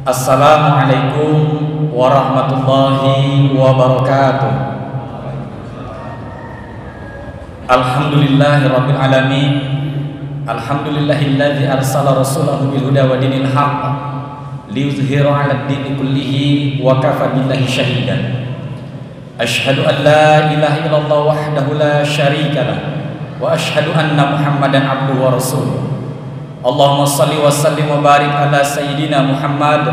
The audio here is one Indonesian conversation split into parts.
Assalamualaikum warahmatullahi wabarakatuh. Alhamdulillahi rabbil alamin. Alhamdulillahilladzi arsala rasulahu bil huda wa dinil haqq liyuzhira 'alad dini kullihi wa kafa billahi shahida. Asyhadu an la ilaha illallah wahdahu la syarika lah wa asyhadu anna Muhammadan abduhu wa rasuluh. Allahumma salli wa sallim wa barik ala sayyidina Muhammad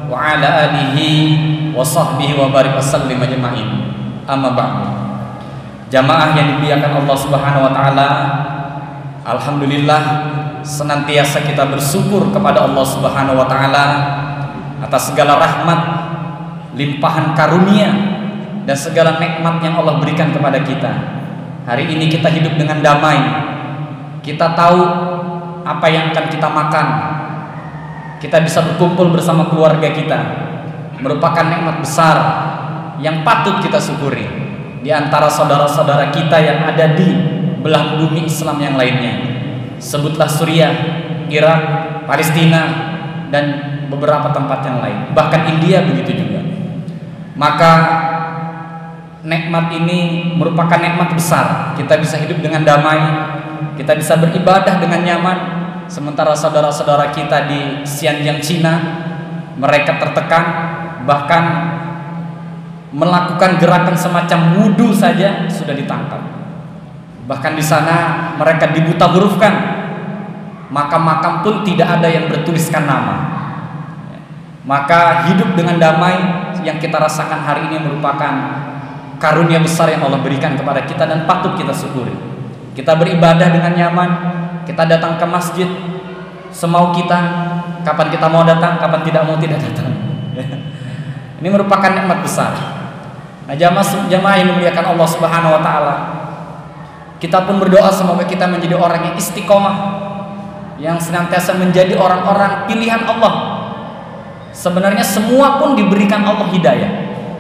wa ala alihi wa sahbihi wa barik wa sallim ajma'in. Amma ba'du. Jamaah yang dimuliakan Allah Subhanahu wa taala, alhamdulillah senantiasa kita bersyukur kepada Allah Subhanahu wa taala atas segala rahmat, limpahan karunia dan segala nikmat yang Allah berikan kepada kita. Hari ini kita hidup dengan damai. Kita tahu apa yang akan kita makan. Kita bisa berkumpul bersama keluarga kita, merupakan nikmat besar yang patut kita syukuri di antara saudara-saudara kita yang ada di belahan bumi Islam yang lainnya. Sebutlah Suriah, Irak, Palestina, dan beberapa tempat yang lain, bahkan India begitu juga. Maka nikmat ini merupakan nikmat besar. Kita bisa hidup dengan damai, kita bisa beribadah dengan nyaman. Sementara saudara-saudara kita di Xinjiang, Cina, mereka tertekan, bahkan melakukan gerakan semacam wudhu saja sudah ditangkap. Bahkan di sana mereka dibuta hurufkan, makam-makam pun tidak ada yang bertuliskan nama. Maka hidup dengan damai yang kita rasakan hari ini merupakan karunia besar yang Allah berikan kepada kita dan patut kita syukuri. Kita beribadah dengan nyaman, kita datang ke masjid semau kita, kapan kita mau datang, kapan tidak mau tidak datang. Ini merupakan nikmat besar. Nah, jamaah yang dimuliakan Allah Subhanahu wa taala, kita pun berdoa semoga kita menjadi orang yang istiqomah, yang senantiasa menjadi orang-orang pilihan Allah. Sebenarnya semua pun diberikan Allah hidayah,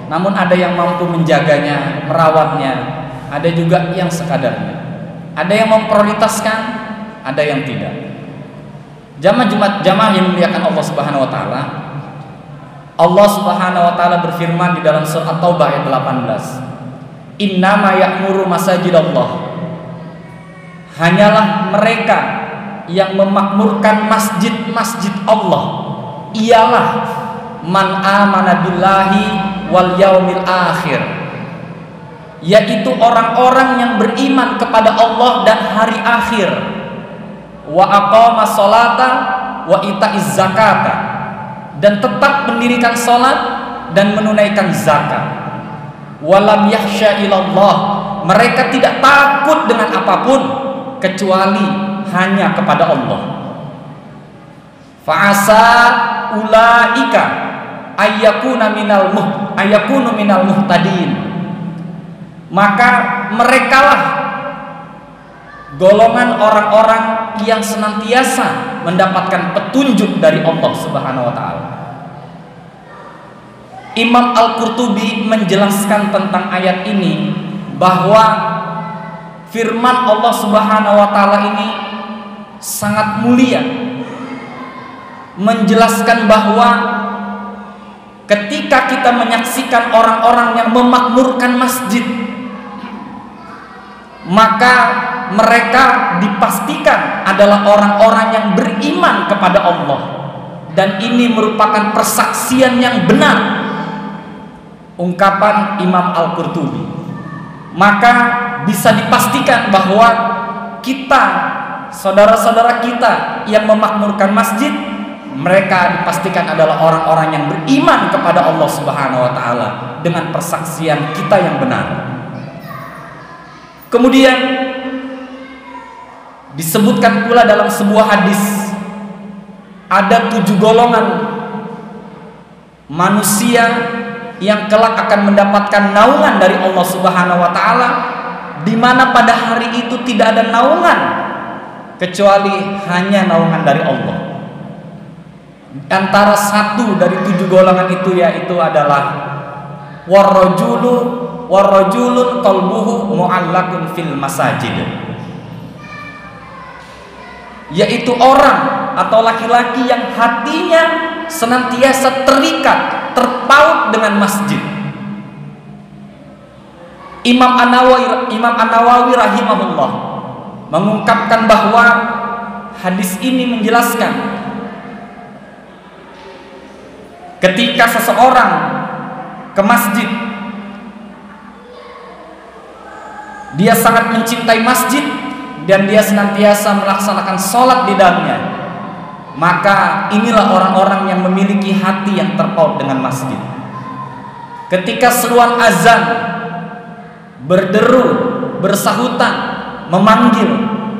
namun ada yang mampu menjaganya, merawatnya, ada juga yang sekadarnya. Ada yang memprioritaskan, ada yang tidak. Jamaah yang dimuliakan Allah Subhanahu wa taala, Allah Subhanahu wa taala berfirman di dalam surah At-Taubah ayat 18. Innama ya'muru masajidallah. Hanyalah mereka yang memakmurkan masjid-masjid Allah ialah man amana billahi wal yaumil akhir, yaitu orang-orang yang beriman kepada Allah dan hari akhir, wa aqama sholata wa itaiz zakata, dan tetap mendirikan salat dan menunaikan zakat. Walam yakhsha ilallah, mereka tidak takut dengan apapun kecuali hanya kepada Allah. Fa'asa ulaika ayyakunu minal muhtadin, maka merekalah golongan orang-orang yang senantiasa mendapatkan petunjuk dari Allah Subhanahu wa taala. Imam Al-Qurtubi menjelaskan tentang ayat ini bahwa firman Allah Subhanahu wa taala ini sangat mulia, menjelaskan bahwa ketika kita menyaksikan orang-orang yang memakmurkan masjid, maka mereka dipastikan adalah orang-orang yang beriman kepada Allah, dan ini merupakan persaksian yang benar, ungkapan Imam Al-Qurtubi. Maka bisa dipastikan bahwa kita, saudara-saudara kita yang memakmurkan masjid, mereka dipastikan adalah orang-orang yang beriman kepada Allah Subhanahu wa taala dengan persaksian kita yang benar. Kemudian disebutkan pula dalam sebuah hadis, ada 7 golongan manusia yang kelak akan mendapatkan naungan dari Allah Subhanahu wa taala, di mana pada hari itu tidak ada naungan kecuali hanya naungan dari Allah. Antara satu dari 7 golongan itu yaitu adalah warrajulun qalbuhu mu'allaqun fil masajid, yaitu orang atau laki-laki yang hatinya senantiasa terikat, terpaut dengan masjid. Imam An-Nawawi rahimahullah mengungkapkan bahwa hadis ini menjelaskan ketika seseorang ke masjid, dia sangat mencintai masjid dan dia senantiasa melaksanakan sholat di dalamnya, maka inilah orang-orang yang memiliki hati yang terpaut dengan masjid. Ketika seruan azan berderu, bersahutan, memanggil,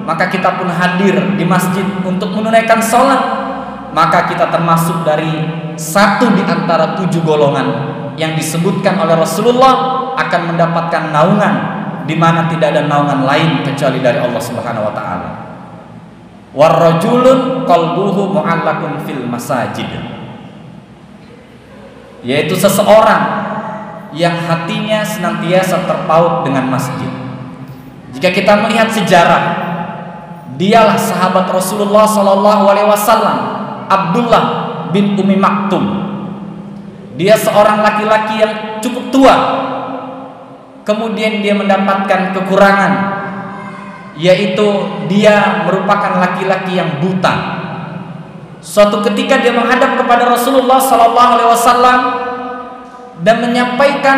maka kita pun hadir di masjid untuk menunaikan sholat, maka kita termasuk dari satu di antara 7 golongan yang disebutkan oleh Rasulullah akan mendapatkan naungan di mana tidak ada naungan lain kecuali dari Allah Subhanahu wa taala. Warrajulun qalbuhu mu'allaqun fil masajid, yaitu seseorang yang hatinya senantiasa terpaut dengan masjid. Jika kita melihat sejarah, dialah sahabat Rasulullah SAW, Abdullah bin Ummi Maktum. Dia seorang laki-laki yang cukup tua, kemudian dia mendapatkan kekurangan, yaitu dia merupakan laki-laki yang buta. Suatu ketika dia menghadap kepada Rasulullah SAW dan menyampaikan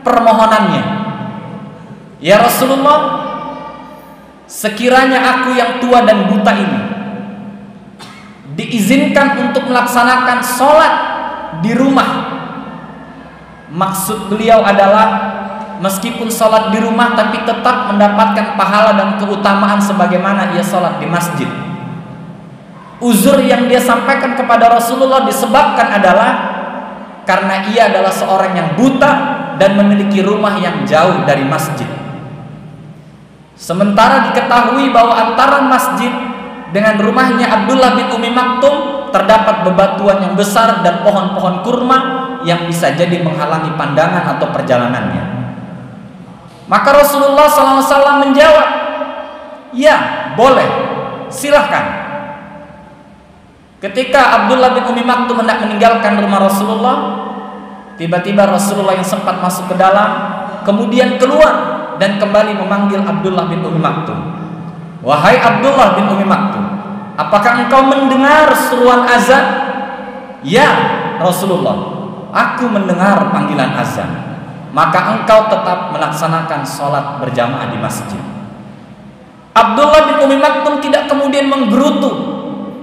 permohonannya, "Ya Rasulullah, sekiranya aku yang tua dan buta ini diizinkan untuk melaksanakan sholat di rumah." Maksud beliau adalah meskipun sholat di rumah tapi tetap mendapatkan pahala dan keutamaan sebagaimana ia sholat di masjid. Uzur yang dia sampaikan kepada Rasulullah disebabkan adalah karena ia adalah seorang yang buta dan memiliki rumah yang jauh dari masjid. Sementara diketahui bahwa antara masjid dengan rumahnya Abdullah bin Ummi Maktum terdapat bebatuan yang besar dan pohon-pohon kurma yang bisa jadi menghalangi pandangan atau perjalanannya. Maka Rasulullah SAW menjawab, "Ya, boleh, silahkan." Ketika Abdullah bin Ummi Maktum hendak meninggalkan rumah Rasulullah, tiba-tiba Rasulullah yang sempat masuk ke dalam kemudian keluar dan kembali memanggil Abdullah bin Ummi Maktum. "Wahai Abdullah bin Ummi Maktum, apakah engkau mendengar seruan azan?" "Ya Rasulullah, aku mendengar panggilan azan." "Maka engkau tetap melaksanakan sholat berjamaah di masjid." Abdullah bin Ummi Maktum tidak kemudian menggerutu,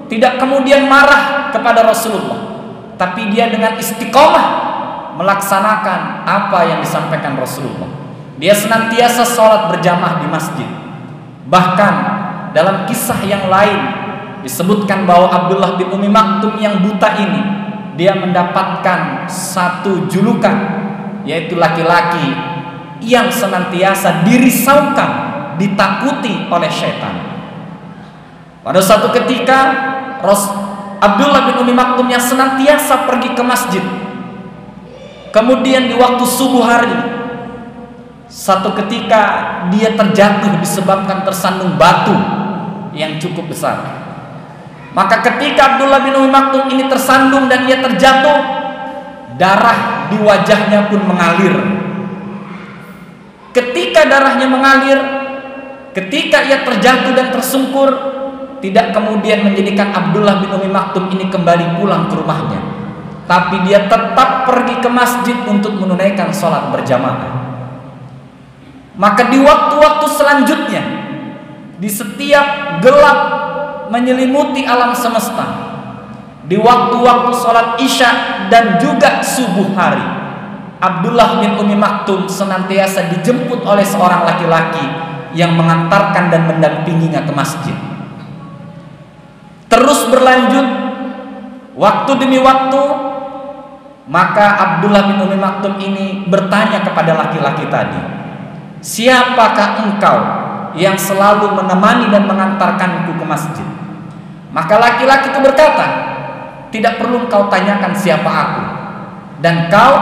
tidak kemudian marah kepada Rasulullah, tapi dia dengan istiqomah melaksanakan apa yang disampaikan Rasulullah. Dia senantiasa sholat berjamaah di masjid. Bahkan dalam kisah yang lain disebutkan bahwa Abdullah bin Ummi Maktum yang buta ini, dia mendapatkan satu julukan, yaitu laki-laki yang senantiasa dirisaukan, ditakuti oleh syaitan. Pada suatu ketika Abdullah bin Ummi Maktum yang senantiasa pergi ke masjid, kemudian di waktu subuh hari, satu ketika dia terjatuh disebabkan tersandung batu yang cukup besar. Maka ketika Abdullah bin Ummi Maktum ini tersandung dan ia terjatuh, darah di wajahnya pun mengalir. Ketika darahnya mengalir, ketika ia terjatuh dan tersungkur, tidak kemudian menjadikan Abdullah bin Ummi Maktum ini kembali pulang ke rumahnya, tapi dia tetap pergi ke masjid untuk menunaikan sholat berjamaah. Maka di waktu-waktu selanjutnya, di setiap gelap menyelimuti alam semesta, di waktu-waktu sholat isya dan juga subuh hari, Abdullah bin Ummi Maktum senantiasa dijemput oleh seorang laki-laki yang mengantarkan dan mendampinginya ke masjid. Terus berlanjut waktu demi waktu, maka Abdullah bin Ummi Maktum ini bertanya kepada laki-laki tadi, "Siapakah engkau yang selalu menemani dan mengantarkanku ke masjid?" Maka laki-laki itu berkata, "Tidak perlu engkau tanyakan siapa aku, dan kau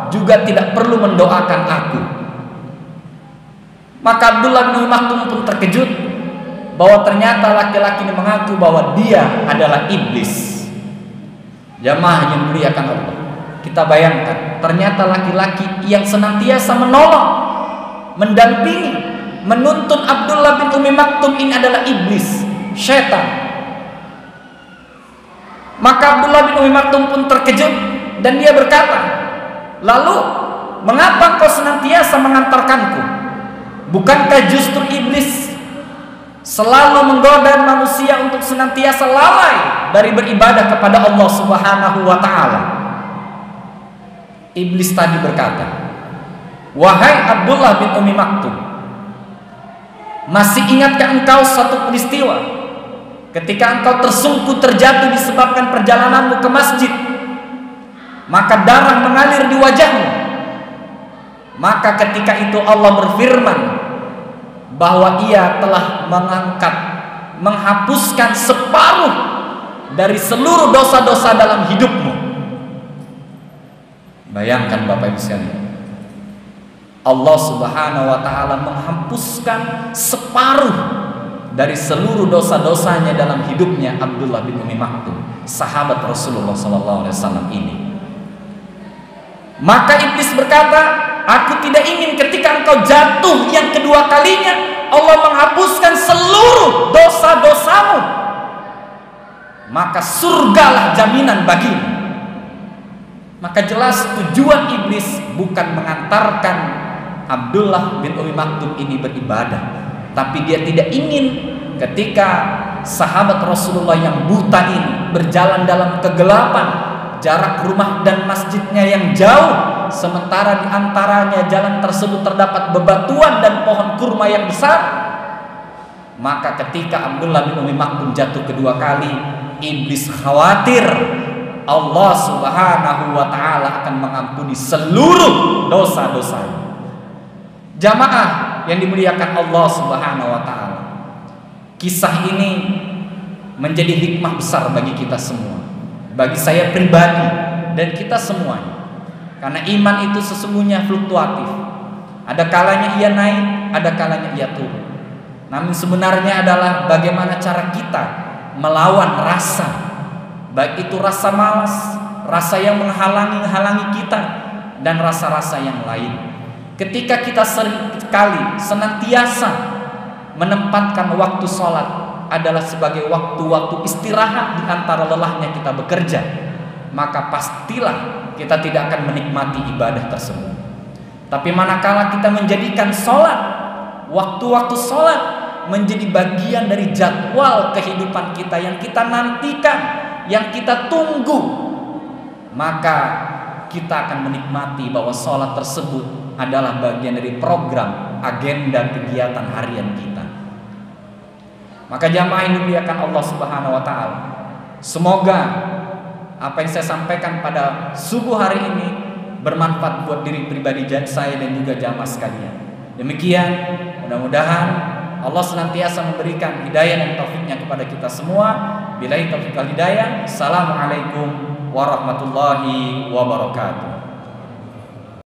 juga tidak perlu mendoakan aku." Maka Abdullah bin Ummi Maktum pun terkejut bahwa ternyata laki-laki ini mengaku bahwa dia adalah iblis. Jamaah yang dimuliakan Allah, kita bayangkan ternyata laki-laki yang senantiasa menolong, mendampingi, menuntun Abdullah bin Umi Maktum ini adalah iblis, syaitan. Maka Abdullah bin Umi Maktum pun terkejut dan dia berkata, lalu mengapa kau senantiasa mengantarkanku? Bukankah justru iblis selalu menggoda manusia untuk senantiasa lalai dari beribadah kepada Allah Subhanahu wa ta'ala? Iblis tadi berkata, wahai Abdullah bin Umi Maktum, masih ingatkah engkau suatu peristiwa ketika engkau tersungkur terjatuh disebabkan perjalananmu ke masjid, maka darah mengalir di wajahmu? Maka ketika itu Allah berfirman bahwa Ia telah menghapuskan separuh dari seluruh dosa-dosa dalam hidupmu. Bayangkan Bapak Ibu sekalian, Allah Subhanahu wa ta'ala menghapuskan separuh dari seluruh dosa-dosanya dalam hidupnya Abdullah bin Umi Maktum, sahabat Rasulullah SAW ini. Maka iblis berkata, aku tidak ingin ketika engkau jatuh yang kedua kalinya Allah menghapuskan seluruh dosa-dosamu, maka surgalah jaminan bagimu. Maka jelas tujuan iblis bukan mengantarkan Abdullah bin Umi Maktum ini beribadah, tapi dia tidak ingin ketika sahabat Rasulullah yang buta ini berjalan dalam kegelapan, jarak rumah dan masjidnya yang jauh, sementara di antaranya jalan tersebut terdapat bebatuan dan pohon kurma yang besar. Maka ketika Abdullah bin Umi Maktum jatuh kedua kali, iblis khawatir Allah Subhanahu wa ta'ala akan mengampuni seluruh dosa-dosanya. Jamaah yang dimuliakan Allah Subhanahu wa ta'ala, kisah ini menjadi hikmah besar bagi kita semua, bagi saya pribadi dan kita semuanya. Karena iman itu sesungguhnya fluktuatif. Ada kalanya ia naik, ada kalanya ia turun. Namun sebenarnya adalah bagaimana cara kita melawan rasa, baik itu rasa malas, rasa yang menghalangi kita, dan rasa-rasa yang lain. Ketika kita sering sekali senantiasa menempatkan waktu sholat adalah sebagai waktu-waktu istirahat di antara lelahnya kita bekerja, maka pastilah kita tidak akan menikmati ibadah tersebut. Tapi manakala kita menjadikan sholat, waktu-waktu sholat menjadi bagian dari jadwal kehidupan kita yang kita nantikan, yang kita tunggu, maka kita akan menikmati bahwa sholat tersebut adalah bagian dari program, agenda kegiatan harian kita. Maka jamaah yang dimuliakan Allah Subhanahu wa ta'ala, semoga apa yang saya sampaikan pada subuh hari ini bermanfaat buat diri pribadi saya dan juga jamaah sekalian. Demikian, mudah-mudahan Allah senantiasa memberikan hidayah dan taufiknya kepada kita semua. Billahi taufiq wal hidayah. Assalamualaikum warahmatullahi wabarakatuh.